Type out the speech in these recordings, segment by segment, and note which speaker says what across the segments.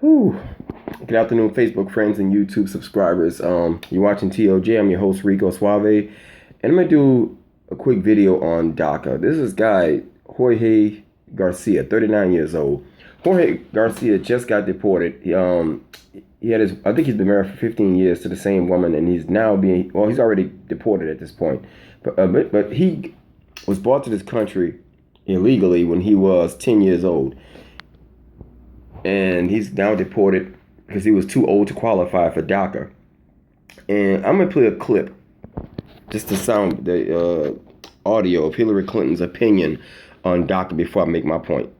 Speaker 1: Whew. Good afternoon, Facebook friends and YouTube subscribers. You're watching TOJ. I'm your host, Rico Suave. And I'm going to do a quick video on Daca. This is guy, Jorge Garcia, 39 years old. Jorge Garcia just got deported. He had his, I think he's been married for 15 years to the same woman, and he's now being, well, he's already deported at this point. But he was brought to this country illegally when he was 10 years old. And he's now deported because he was too old to qualify for Daca. And I'm gonna play a clip just to sound the audio of Hillary Clinton's opinion on Daca before I make my point.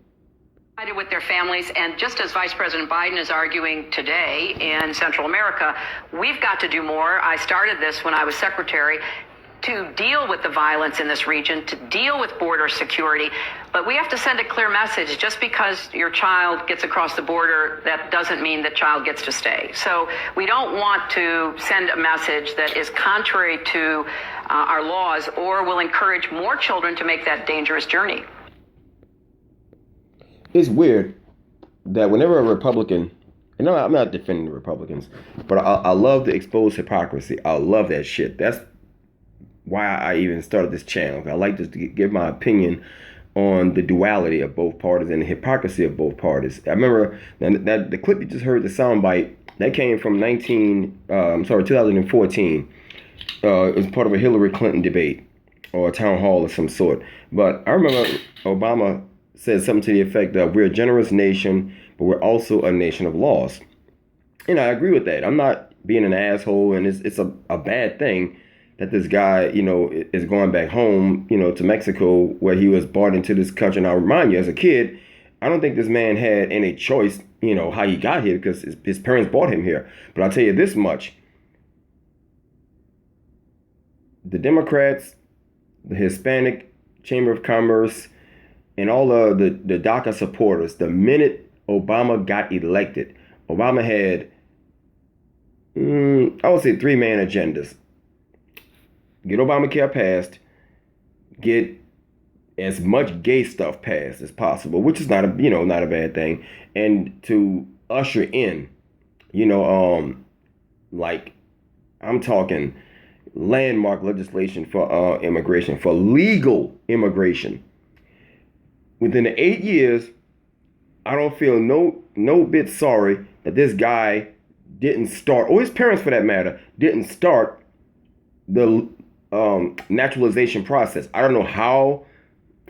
Speaker 2: With their families, and just as Vice President Biden is arguing today in Central America, we've got to do more. I started this when I was secretary to deal with the violence in this region, to deal with border security. But we have to send a clear message. Just because your child gets across the border, that doesn't mean the child gets to stay. So we don't want to send a message that is contrary to our laws or will encourage more children to make that dangerous journey.
Speaker 1: It's weird that whenever a Republican, and I'm not defending the Republicans, but I love to expose hypocrisy. I love that shit. That's why I even started this channel. I like just to give my opinion on the duality of both parties and the hypocrisy of both parties. I remember that the clip you just heard, the soundbite, that came from 2014. It was part of a Hillary Clinton debate or a town hall of some sort. But I remember Obama said something to the effect of, we're a generous nation, but we're also a nation of laws. And I agree with that. I'm not being an asshole, and it's a bad thing that this guy, is going back home, to Mexico, where he was brought into this country. And I'll remind you, as a kid, I don't think this man had any choice, how he got here, because his parents brought him here. But I'll tell you this much. The Democrats, the Hispanic Chamber of Commerce, and all of the DACA supporters, the minute Obama got elected, Obama had, I would say, three main agendas. Get Obamacare passed, get as much gay stuff passed as possible, which is not a bad thing, and to usher in, like, I'm talking landmark legislation for immigration, for legal immigration. Within the 8 years, I don't feel no bit sorry that this guy didn't start, or his parents for that matter, didn't start the naturalization process. I don't know how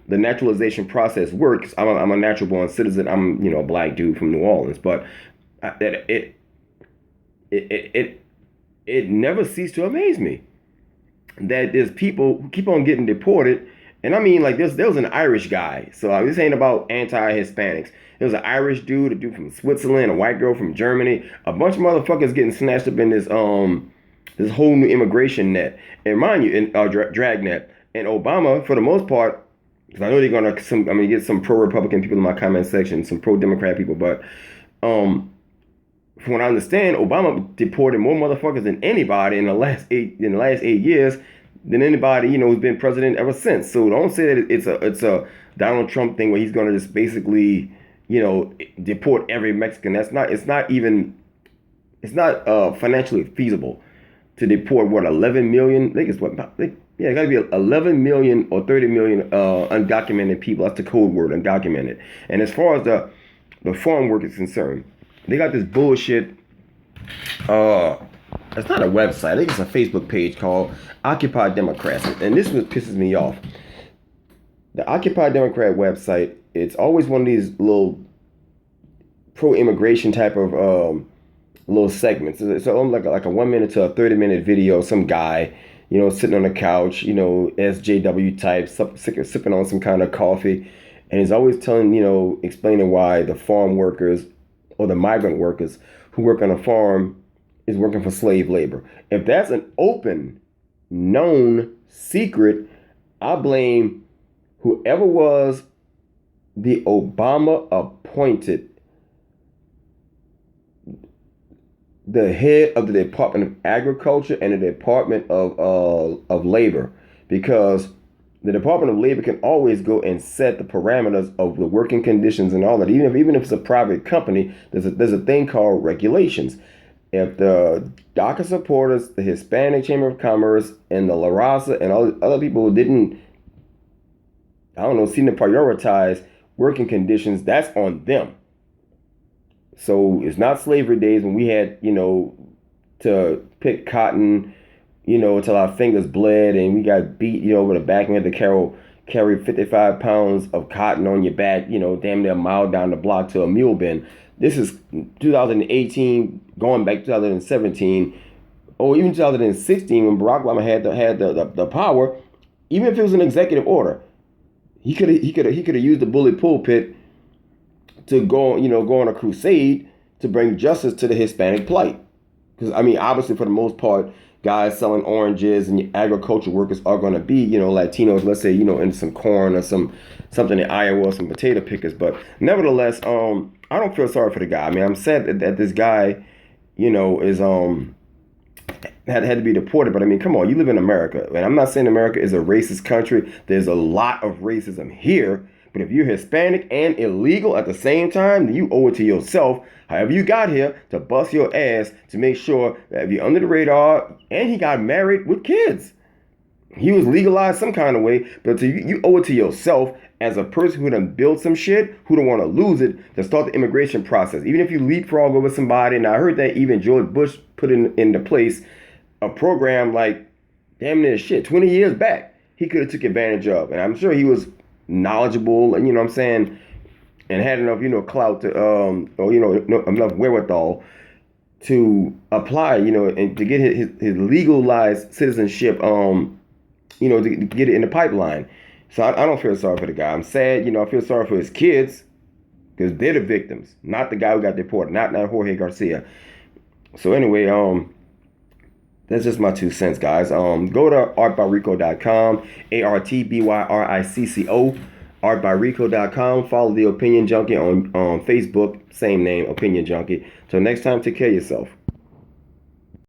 Speaker 1: the naturalization process works. I'm a natural born citizen. I'm a black dude from New Orleans, but it never ceased to amaze me that there's people who keep on getting deported. And I mean, like, there was an Irish guy. So this ain't about anti-Hispanics. There was an Irish dude, a dude from Switzerland, a white girl from Germany, a bunch of motherfuckers getting snatched up in this whole new immigration net. And mind you, in dragnet. And Obama, for the most part, because I know they're gonna get some pro-Republican people in my comment section, some pro-Democrat people, but from what I understand, Obama deported more motherfuckers than anybody in the last 8 years than anybody who's been president ever since. So don't say that it's a Donald Trump thing where he's gonna just basically deport every Mexican. It's not financially feasible to deport 11 million. I think it's it got to be 11 million or 30 million undocumented people. That's the code word, undocumented. And as far as the farm work is concerned, they got this bullshit. It's not a website. I think it's a Facebook page called Occupy Democrats. And this is what pisses me off. The Occupy Democrat website, it's always one of these little pro-immigration type of little segments. It's almost like a 1 minute to a 30-minute video. Some guy, sitting on the couch, SJW type, sipping on some kind of coffee. And he's always telling, explaining why the farm workers or the migrant workers who work on a farm is working for slave labor. If that's an open, known secret, I blame whoever was the Obama appointed the head of the Department of Agriculture and the Department of Labor, because the Department of Labor can always go and set the parameters of the working conditions and all that. Even if it's a private company, there's a thing called regulations. If the DACA supporters, the Hispanic Chamber of Commerce, and the La Raza and all the other people didn't, I don't know, seem to prioritize working conditions, that's on them. So it's not slavery days when we had, to pick cotton, until our fingers bled and we got beat, with a back and had to carry 55 pounds of cotton on your back, damn near a mile down the block to a mule bin. This is 2018, going back to 2017, or even 2016 when Barack Obama had the power. Even if it was an executive order, he could have used the bully pulpit to go on a crusade to bring justice to the Hispanic plight. Because obviously for the most part, guys selling oranges and agriculture workers are going to be, Latinos, let's say, in some corn or something in Iowa, some potato pickers. But nevertheless, I don't feel sorry for the guy. I'm sad that this guy, is had to be deported. But come on, you live in America, and I'm not saying America is a racist country. There's a lot of racism here. But if you're Hispanic and illegal at the same time, then you owe it to yourself, however you got here, to bust your ass to make sure that if you're under the radar, and he got married with kids. He was legalized some kind of way, but you owe it to yourself as a person who done built some shit, who don't want to lose it, to start the immigration process. Even if you leapfrog over somebody, and I heard that even George Bush put into place a program like, damn near 20 years back, he could have took advantage of. And I'm sure he was knowledgeable and and had enough clout to or enough wherewithal to apply and to get his legalized citizenship to get it in the pipeline. So I don't feel sorry for the guy. I'm sad, I feel sorry for his kids because they're the victims, not the guy who got deported, not Jorge Garcia. So anyway, that's just my 2 cents, guys. Go to artbyrico.com, ARTBYRICCO, artbyrico.com. Follow the Opinion Junkie on Facebook, same name, Opinion Junkie. Till next time, take care of yourself.